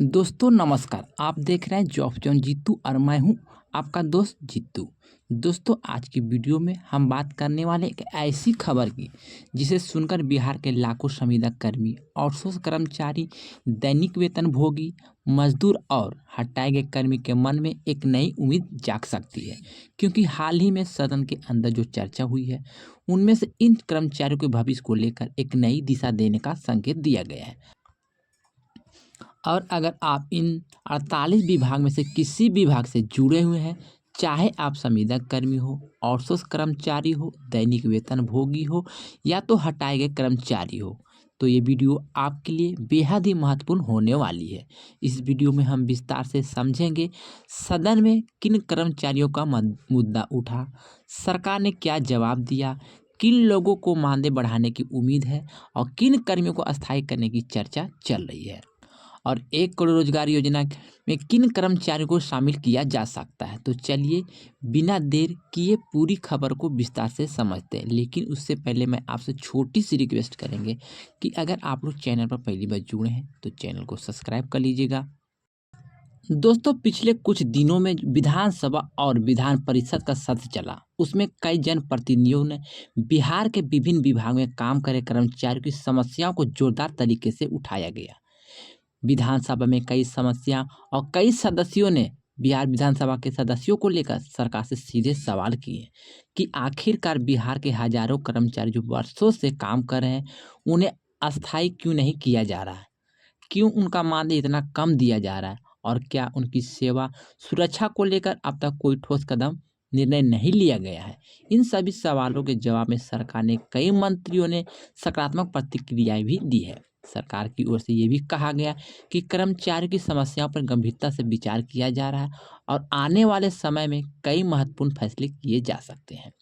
दोस्तों नमस्कार। आप देख रहे हैं जॉब जॉन जीतू और मैं हूं आपका दोस्त जीतू। दोस्तों आज की वीडियो में हम बात करने वाले एक ऐसी खबर की जिसे सुनकर बिहार के लाखों संविदा कर्मी, आउटसोर्स कर्मचारी, दैनिक वेतन भोगी, मजदूर और हटाए गए कर्मी के मन में एक नई उम्मीद जाग सकती है। क्योंकि हाल ही में सदन के अंदर जो चर्चा हुई है उनमें से इन कर्मचारियों के भविष्य को लेकर एक नई दिशा देने का संकेत दिया गया है। और अगर आप इन 48 विभाग में से किसी विभाग से जुड़े हुए हैं, चाहे आप संविदा कर्मी हो, आउटसोर्स कर्मचारी हो, दैनिक वेतन भोगी हो या तो हटाए गए कर्मचारी हो, तो ये वीडियो आपके लिए बेहद ही महत्वपूर्ण होने वाली है। इस वीडियो में हम विस्तार से समझेंगे सदन में किन कर्मचारियों का मुद्दा उठा, सरकार ने क्या जवाब दिया, किन लोगों को मानदेय बढ़ाने की उम्मीद है और किन कर्मियों को अस्थायी करने की चर्चा चल रही है, और 1 करोड़ रोजगार योजना में किन कर्मचारियों को शामिल किया जा सकता है। तो चलिए बिना देर किए पूरी खबर को विस्तार से समझते हैं। लेकिन उससे पहले मैं आपसे छोटी सी रिक्वेस्ट करेंगे कि अगर आप लोग चैनल पर पहली बार जुड़े हैं तो चैनल को सब्सक्राइब कर लीजिएगा। दोस्तों पिछले कुछ दिनों में विधानसभा और विधान परिषद का सत्र चला, उसमें कई जनप्रतिनिधियों ने बिहार के विभिन्न विभागों में काम करे कर्मचारियों की समस्याओं को जोरदार तरीके से उठाया गया। विधानसभा में कई समस्या और कई सदस्यों ने बिहार विधानसभा के सदस्यों को लेकर सरकार से सीधे सवाल किए कि आखिरकार बिहार के हजारों कर्मचारी जो वर्षों से काम कर रहे हैं उन्हें अस्थायी क्यों नहीं किया जा रहा है, क्यों उनका मानदेय इतना कम दिया जा रहा है और क्या उनकी सेवा सुरक्षा को लेकर अब तक कोई ठोस कदम निर्णय नहीं लिया गया है। इन सभी सवालों के जवाब में सरकार ने कई मंत्रियों ने सकारात्मक प्रतिक्रियाएं भी दी है। सरकार की ओर से ये भी कहा गया कि कर्मचारियों की समस्याओं पर गंभीरता से विचार किया जा रहा है और आने वाले समय में कई महत्वपूर्ण फैसले किए जा सकते हैं।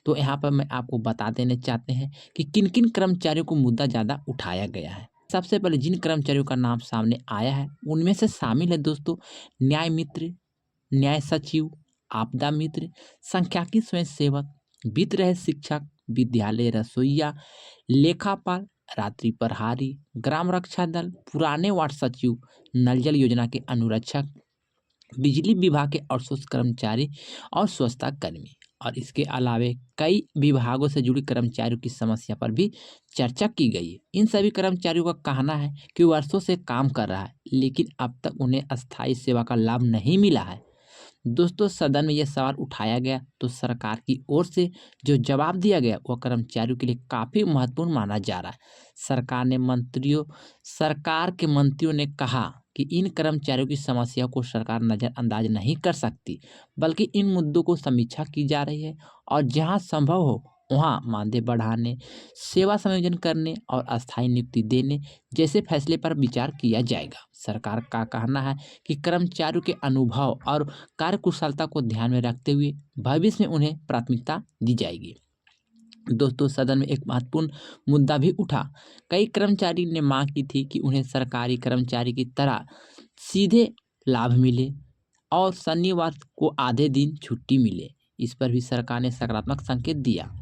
तो यहाँ पर मैं आपको बता देना चाहते हैं कि किन किन कर्मचारियों को मुद्दा ज़्यादा उठाया गया है। सबसे पहले जिन कर्मचारियों का नाम सामने आया है उनमें से शामिल है दोस्तों न्याय मित्र, न्याय सचिव, आपदा मित्र, सांख्यिकी स्वयं सेवक, वित्त रहे शिक्षक, विद्यालय रसोइया, लेखापाल, रात्रि प्रहरी, ग्राम रक्षा दल, पुराने वार्ड सचिव, नल जल योजना के अनुरक्षक, बिजली विभाग के आउटसोर्स कर्मचारी और स्वच्छता कर्मी। और इसके अलावे कई विभागों से जुड़ी कर्मचारियों की समस्या पर भी चर्चा की गई है। इन सभी कर्मचारियों का कहना है कि वर्षों से काम कर रहा है लेकिन अब तक उन्हें अस्थायी सेवा का लाभ नहीं मिला है। दोस्तों सदन में यह सवाल उठाया गया तो सरकार की ओर से जो जवाब दिया गया वह कर्मचारियों के लिए काफ़ी महत्वपूर्ण माना जा रहा है। सरकार के मंत्रियों ने कहा कि इन कर्मचारियों की समस्याओं को सरकार नज़रअंदाज नहीं कर सकती, बल्कि इन मुद्दों को समीक्षा की जा रही है और जहां संभव हो वहां मानदेय बढ़ाने, सेवा समायोजन करने और अस्थायी नियुक्ति देने जैसे फैसले पर विचार किया जाएगा। सरकार का कहना है कि कर्मचारियों के अनुभव और कार्यकुशलता को ध्यान में रखते हुए भविष्य में उन्हें प्राथमिकता दी जाएगी। दोस्तों सदन में एक महत्वपूर्ण मुद्दा भी उठा। कई कर्मचारी ने मांग की थी कि उन्हें सरकारी कर्मचारी की तरह सीधे लाभ मिले और शनिवार को आधे दिन छुट्टी मिले। इस पर भी सरकार ने सकारात्मक संकेत दिया।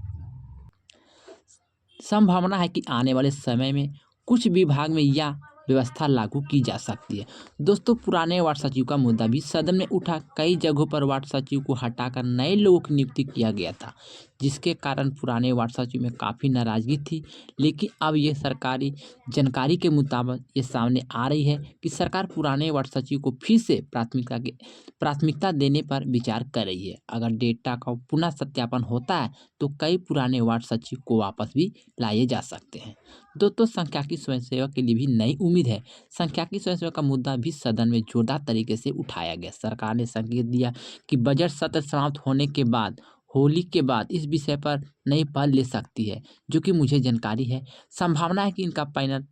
संभावना है कि आने वाले समय में कुछ विभाग में यह व्यवस्था लागू की जा सकती है। दोस्तों पुराने वार्ड सचिव का मुद्दा भी सदन में उठा। कई जगहों पर वार्ड सचिव को हटाकर नए लोगों की नियुक्ति किया गया था, जिसके कारण पुराने वार्ड सचिव में काफ़ी नाराजगी थी। लेकिन अब ये सरकारी जानकारी के मुताबिक ये सामने आ रही है कि सरकार पुराने वार्ड सचिव को फिर से प्राथमिकता देने पर विचार कर रही है। अगर डेटा का पुनः सत्यापन होता है तो कई पुराने वार्ड सचिव को वापस भी लाए जा सकते हैं। दोस्तों सांख्यिकी स्वयंसेवक के लिए भी नई उम्मीद है। सांख्यिकी स्वयंसेवक का मुद्दा भी सदन में जोरदार तरीके से उठाया गया। सरकार ने संकेत दिया कि बजट सत्र समाप्त होने के बाद होली के बाद इस विषय पर नई पहल ले सकती है, जो कि मुझे जानकारी है। संभावना है कि इनका पैनल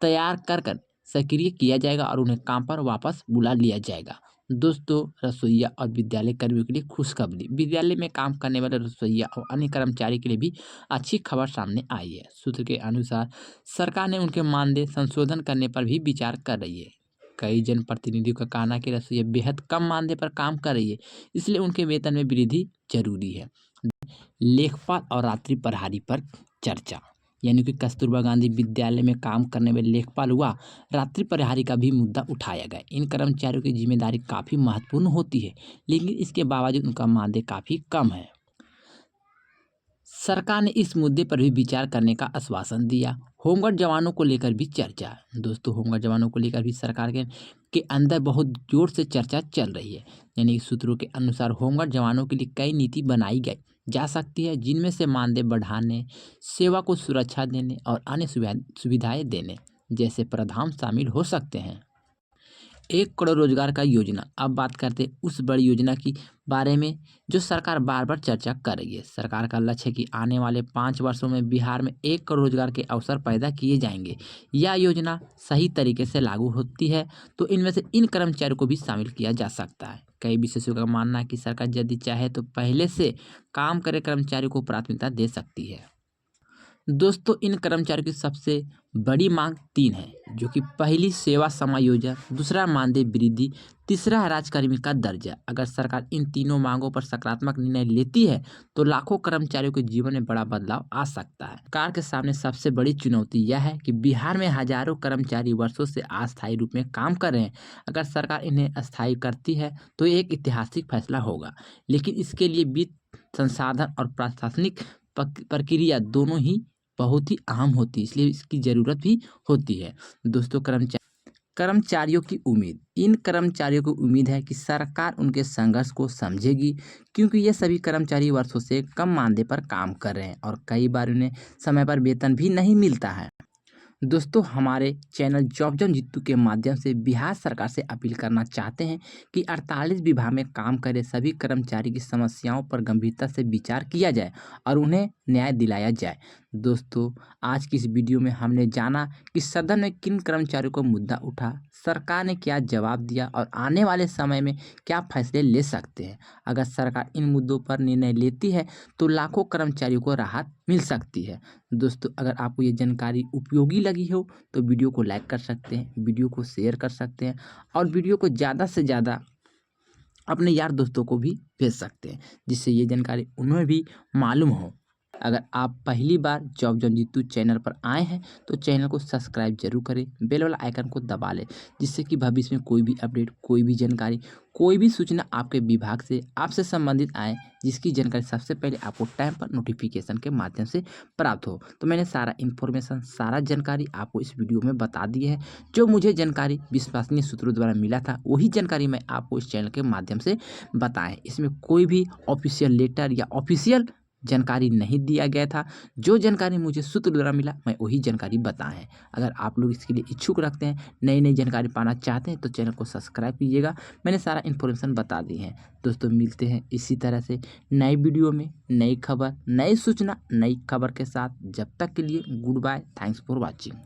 तैयार कर सक्रिय किया जाएगा और उन्हें काम पर वापस बुला लिया जाएगा। दोस्तों रसोइया और विद्यालय कर्मियों के लिए खुशखबरी। विद्यालय में काम करने वाले रसोइया और अन्य कर्मचारी के लिए भी अच्छी खबर सामने आई है। सूत्र के अनुसार सरकार ने उनके मानदेय संशोधन करने पर भी विचार कर रही है। कई जनप्रतिनिधियों का कहना है कि रसोइया बेहद कम मानदेय पर काम कर रही है, इसलिए उनके वेतन में वृद्धि जरूरी है। लेखपाल और रात्रि प्रहरी पर चर्चा। यानी कि कस्तूरबा गांधी विद्यालय में काम करने में लेखपाल व रात्रि प्रहरी का भी मुद्दा उठाया गया। इन कर्मचारियों की जिम्मेदारी काफ़ी महत्वपूर्ण होती है, लेकिन इसके बावजूद उनका मानदेय काफ़ी कम है। सरकार ने इस मुद्दे पर भी विचार करने का आश्वासन दिया। होमगार्ड जवानों को लेकर भी चर्चा। दोस्तों, होमगार्ड जवानों को लेकर भी सरकार के अंदर बहुत जोर से चर्चा चल रही है। यानी सूत्रों के अनुसार होमगार्ड जवानों के लिए कई नीति बनाई गई जा सकती है, जिनमें से मानदेय बढ़ाने, सेवा को सुरक्षा देने और अन्य सुविधाएं देने जैसे प्रावधान शामिल हो सकते हैं। 1 करोड़ रोजगार का योजना। अब बात करते हैं उस बड़ी योजना की बारे में जो सरकार बार बार चर्चा कर रही है। सरकार का लक्ष्य है कि आने वाले 5 वर्षों में बिहार में 1 करोड़ रोजगार के अवसर पैदा किए जाएंगे। यह योजना सही तरीके से लागू होती है तो इनमें से इन कर्मचारियों को भी शामिल किया जा सकता है। कई विशेषज्ञों का मानना है कि सरकार यदि चाहे तो पहले से काम करे कर्मचारियों को प्राथमिकता दे सकती है। दोस्तों, इन कर्मचारियों की सबसे बड़ी मांग 3 है, जो कि पहली सेवा समायोजन, दूसरा मानदेय वृद्धि, तीसरा है राजकर्मी का दर्जा। अगर सरकार इन तीनों मांगों पर सकारात्मक निर्णय लेती है तो लाखों कर्मचारियों के जीवन में बड़ा बदलाव आ सकता है। सरकार के सामने सबसे बड़ी चुनौती यह है कि बिहार में हजारों कर्मचारी वर्षों से अस्थायी रूप में काम कर रहे हैं। अगर सरकार इन्हें अस्थायी करती है तो ये एक ऐतिहासिक फैसला होगा, लेकिन इसके लिए वित्त, संसाधन और प्रशासनिक प्रक्रिया दोनों ही बहुत ही अहम होती है, इसलिए इसकी ज़रूरत भी होती है। दोस्तों, कर्मचारियों की उम्मीद। इन कर्मचारियों को उम्मीद है कि सरकार उनके संघर्ष को समझेगी, क्योंकि ये सभी कर्मचारी वर्षों से कम मानदेय पर काम कर रहे हैं और कई बार उन्हें समय पर वेतन भी नहीं मिलता है। दोस्तों, हमारे चैनल जॉब जॉन जीतू के माध्यम से बिहार सरकार से अपील करना चाहते हैं कि 48 विभाग में काम करे सभी कर्मचारी की समस्याओं पर गंभीरता से विचार किया जाए और उन्हें न्याय दिलाया जाए। दोस्तों, आज की इस वीडियो में हमने जाना कि सदन में किन कर्मचारियों को मुद्दा उठा, सरकार ने क्या जवाब दिया और आने वाले समय में क्या फैसले ले सकते हैं। अगर सरकार इन मुद्दों पर निर्णय लेती है तो लाखों कर्मचारियों को राहत मिल सकती है। दोस्तों, अगर आपको ये जानकारी उपयोगी लगी हो तो वीडियो को लाइक कर सकते हैं, वीडियो को शेयर कर सकते हैं और वीडियो को ज़्यादा से ज़्यादा अपने यार दोस्तों को भी भेज सकते हैं, जिससे ये जानकारी उन्हें भी मालूम हो। अगर आप पहली बार जॉब जॉन जीतू चैनल पर आए हैं तो चैनल को सब्सक्राइब जरूर करें, बेल वाला आइकन को दबा लें, जिससे कि भविष्य में कोई भी अपडेट, कोई भी जानकारी, कोई भी सूचना आपके विभाग से आपसे संबंधित आए, जिसकी जानकारी सबसे पहले आपको टाइम पर नोटिफिकेशन के माध्यम से प्राप्त हो। तो मैंने सारा इन्फॉर्मेशन, सारा जानकारी आपको इस वीडियो में बता दी है। जो मुझे जानकारी विश्वसनीय सूत्रों द्वारा मिला था वही जानकारी मैं आपको इस चैनल के माध्यम से बताएं। इसमें कोई भी ऑफिशियल लेटर या ऑफिशियल जानकारी नहीं दिया गया था। जो जानकारी मुझे सूत्र द्वारा मिला मैं वही जानकारी बताएं है। अगर आप लोग इसके लिए इच्छुक रखते हैं, नई नई जानकारी पाना चाहते हैं तो चैनल को सब्सक्राइब कीजिएगा। मैंने सारा इन्फॉर्मेशन बता दी है। दोस्तों, मिलते हैं इसी तरह से नई वीडियो में, नई खबर, नई सूचना, नई खबर के साथ। जब तक के लिए goodbye, thanks for watching.